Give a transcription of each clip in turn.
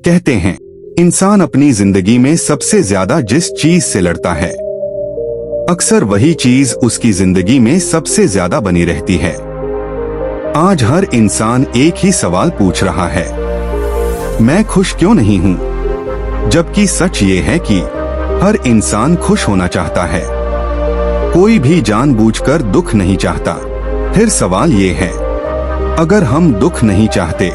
कहते हैं इंसान अपनी जिंदगी में सबसे ज्यादा जिस चीज से लड़ता है, अक्सर वही चीज उसकी जिंदगी में सबसे ज्यादा बनी रहती है। आज हर इंसान एक ही सवाल पूछ रहा है, मैं खुश क्यों नहीं हूँ? जबकि सच ये है कि हर इंसान खुश होना चाहता है। कोई भी जानबूझकर दुख नहीं चाहता। फिर सवाल ये है, अगर हम दुख नहीं चाहते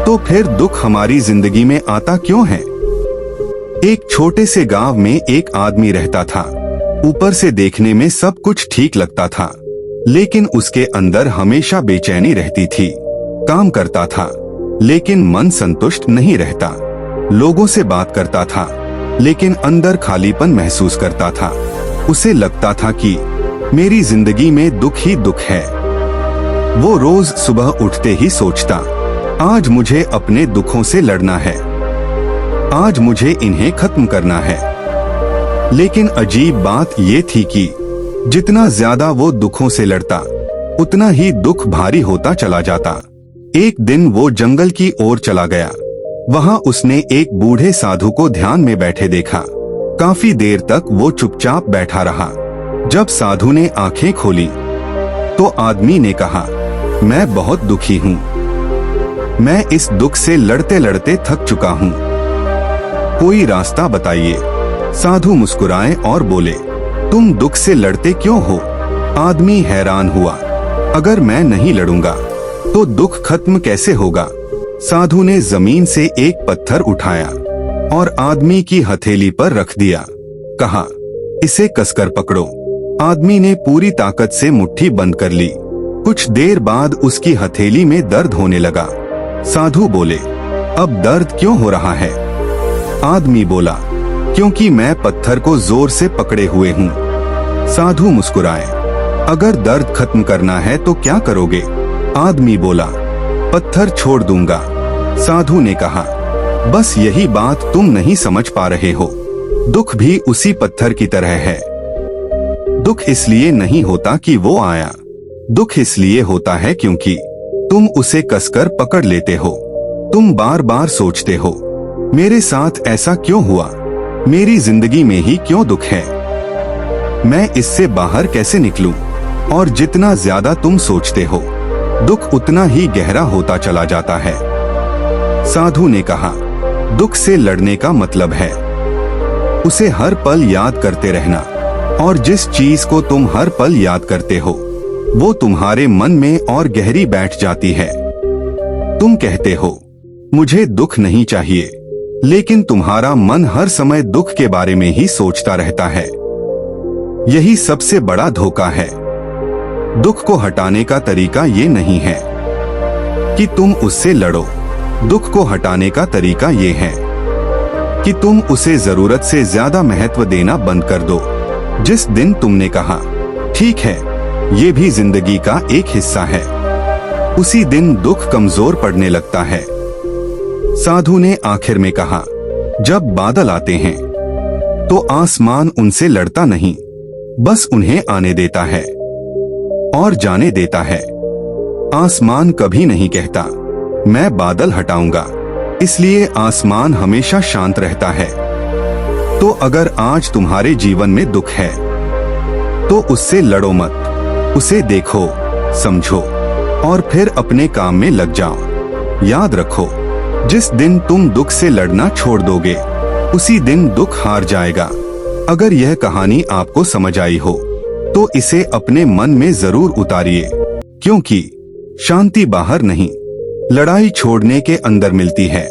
तो फिर दुख हमारी जिंदगी में आता क्यों है? एक छोटे से गांव में एक आदमी रहता था। ऊपर से देखने में सब कुछ ठीक लगता था, लेकिन उसके अंदर हमेशा बेचैनी रहती थी। काम करता था, लेकिन मन संतुष्ट नहीं रहता। लोगों से बात करता था, लेकिन अंदर खालीपन महसूस करता था। उसे लगता था कि मेरी जिंदगी में दुख ही दुख है। वो रोज सुबह उठते ही सोचता, आज मुझे अपने दुखों से लड़ना है, आज मुझे इन्हें खत्म करना है। लेकिन अजीब बात ये थी कि जितना ज्यादा वो दुखों से लड़ता, उतना ही दुख भारी होता चला जाता। एक दिन वो जंगल की ओर चला गया। वहां उसने एक बूढ़े साधु को ध्यान में बैठे देखा। काफी देर तक वो चुपचाप बैठा रहा। जब साधु ने आंखें खोली तो आदमी ने कहा, मैं बहुत दुखी हूँ। मैं इस दुख से लड़ते लड़ते थक चुका हूँ। कोई रास्ता बताइए। साधु मुस्कुराए और बोले, तुम दुख से लड़ते क्यों हो? आदमी हैरान हुआ, अगर मैं नहीं लड़ूंगा तो दुख खत्म कैसे होगा? साधु ने जमीन से एक पत्थर उठाया और आदमी की हथेली पर रख दिया। कहा, इसे कसकर पकड़ो। आदमी ने पूरी ताकत से मुट्ठी बंद कर ली। कुछ देर बाद उसकी हथेली में दर्द होने लगा। साधु बोले, अब दर्द क्यों हो रहा है? आदमी बोला, क्योंकि मैं पत्थर को जोर से पकड़े हुए हूँ। साधु मुस्कुराए, अगर दर्द खत्म करना है तो क्या करोगे? आदमी बोला, पत्थर छोड़ दूंगा। साधु ने कहा, बस यही बात तुम नहीं समझ पा रहे हो। दुख भी उसी पत्थर की तरह है। दुख इसलिए नहीं होता कि वो आया, दुख इसलिए होता है क्योंकि तुम उसे कसकर पकड़ लेते हो। तुम बार बार सोचते हो, मेरे साथ ऐसा क्यों हुआ? मेरी जिंदगी में ही क्यों दुख है? मैं इससे बाहर कैसे निकलूं? और जितना ज्यादा तुम सोचते हो, दुख उतना ही गहरा होता चला जाता है। साधु ने कहा, दुख से लड़ने का मतलब है उसे हर पल याद करते रहना, और जिस चीज को तुम हर पल याद करते हो वो तुम्हारे मन में और गहरी बैठ जाती है। तुम कहते हो, मुझे दुख नहीं चाहिए, लेकिन तुम्हारा मन हर समय दुख के बारे में ही सोचता रहता है। यही सबसे बड़ा धोखा है। दुख को हटाने का तरीका ये नहीं है कि तुम उससे लड़ो। दुख को हटाने का तरीका ये है कि तुम उसे जरूरत से ज्यादा महत्व देना बंद कर दो। जिस दिन तुमने कहा, ठीक है, ये भी जिंदगी का एक हिस्सा है, उसी दिन दुख कमजोर पड़ने लगता है। साधु ने आखिर में कहा, जब बादल आते हैं तो आसमान उनसे लड़ता नहीं, बस उन्हें आने देता है और जाने देता है। आसमान कभी नहीं कहता, मैं बादल हटाऊंगा, इसलिए आसमान हमेशा शांत रहता है। तो अगर आज तुम्हारे जीवन में दुख है तो उससे लड़ो मत, उसे देखो, समझो और फिर अपने काम में लग जाओ। याद रखो, जिस दिन तुम दुख से लड़ना छोड़ दोगे, उसी दिन दुख हार जाएगा। अगर यह कहानी आपको समझ आई हो तो इसे अपने मन में जरूर उतारिए, क्योंकि शांति बाहर नहीं, लड़ाई छोड़ने के अंदर मिलती है।